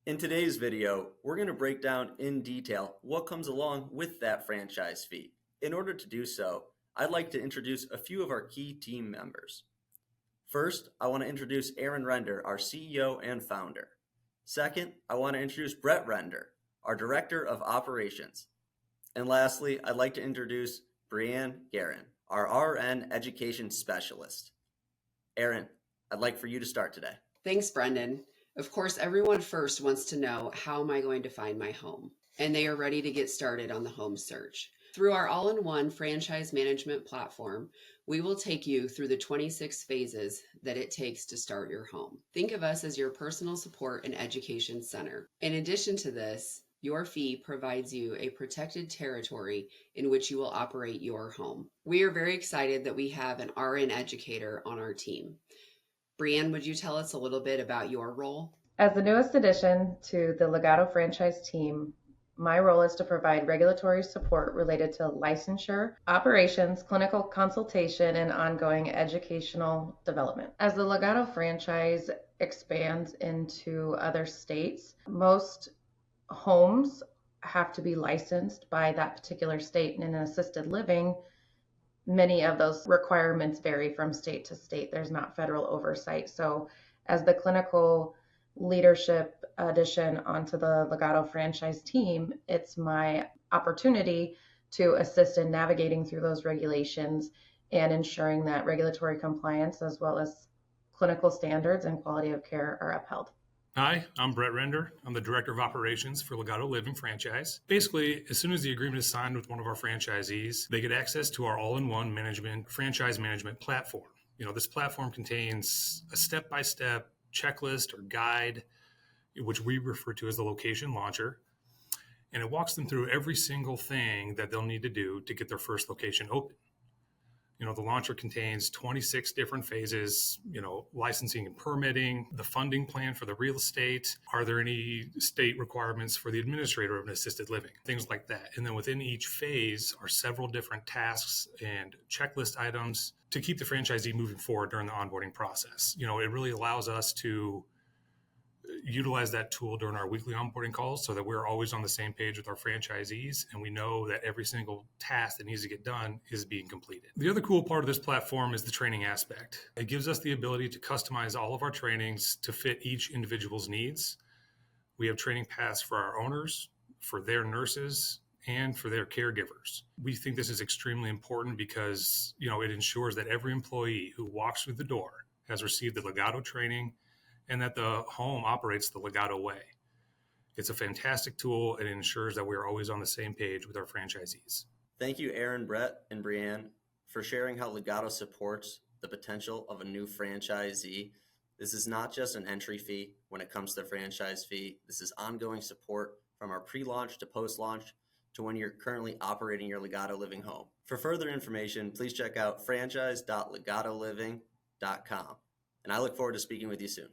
In today's video, we're going to break down in detail what comes along with that franchise fee. In order to do so, I'd like to introduce a few of our key team members. First, I want to introduce Aaron Render, our CEO and founder. Second, I want to introduce Brett Render, our Director of Operations. And lastly, I'd like to introduce Brianne Guerin, our RN Education Specialist. Aaron, I'd like for you to start today. Thanks, Brendan. Of course, everyone first wants to know, how am I going to find my home? And they are ready to get started on the home search. Through our all-in-one franchise management platform, we will take you through the 26 phases that it takes to start your home. Think of us as your personal support and education center. In addition to this, your fee provides you a protected territory in which you will operate your home. We are very excited that we have an RN educator on our team. Brianne, would you tell us a little bit about your role? As the newest addition to the Legato franchise team, my role is to provide regulatory support related to licensure, operations, clinical consultation, and ongoing educational development. As the Legato franchise expands into other states, most homes have to be licensed by that particular state, and in assisted living, many of those requirements vary from state to state. There's not federal oversight. So as the clinical leadership addition onto the Legato franchise team, it's my opportunity to assist in navigating through those regulations and ensuring that regulatory compliance as well as clinical standards and quality of care are upheld. Hi, I'm Brett Render. I'm the Director of Operations for Legato Living franchise. Basically, as soon as the agreement is signed with one of our franchisees, they get access to our all-in-one franchise management platform. This platform contains a step-by-step checklist or guide, which we refer to as the location launcher, and it walks them through every single thing that they'll need to do to get their first location open. The launcher contains 26 different phases, licensing and permitting, the funding plan for the real estate. Are there any state requirements for the administrator of an assisted living? Things like that. And then within each phase are several different tasks and checklist items to keep the franchisee moving forward during the onboarding process. It really allows us to utilize that tool during our weekly onboarding calls so that we're always on the same page with our franchisees and we know that every single task that needs to get done is being completed. The other cool part of this platform is the training aspect. It gives us the ability to customize all of our trainings to fit each individual's needs. We have training paths for our owners, for their nurses, and for their caregivers. We think this is extremely important because, it ensures that every employee who walks through the door has received the Legato training and that the home operates the Legato way. It's a fantastic tool and it ensures that we're always on the same page with our franchisees. Thank you, Aaron, Brett, and Brianne, for sharing how Legato supports the potential of a new franchisee. This is not just an entry fee when it comes to the franchise fee. This is ongoing support from our pre-launch to post-launch to when you're currently operating your Legato Living home. For further information, please check out franchise.legatoliving.com. And I look forward to speaking with you soon.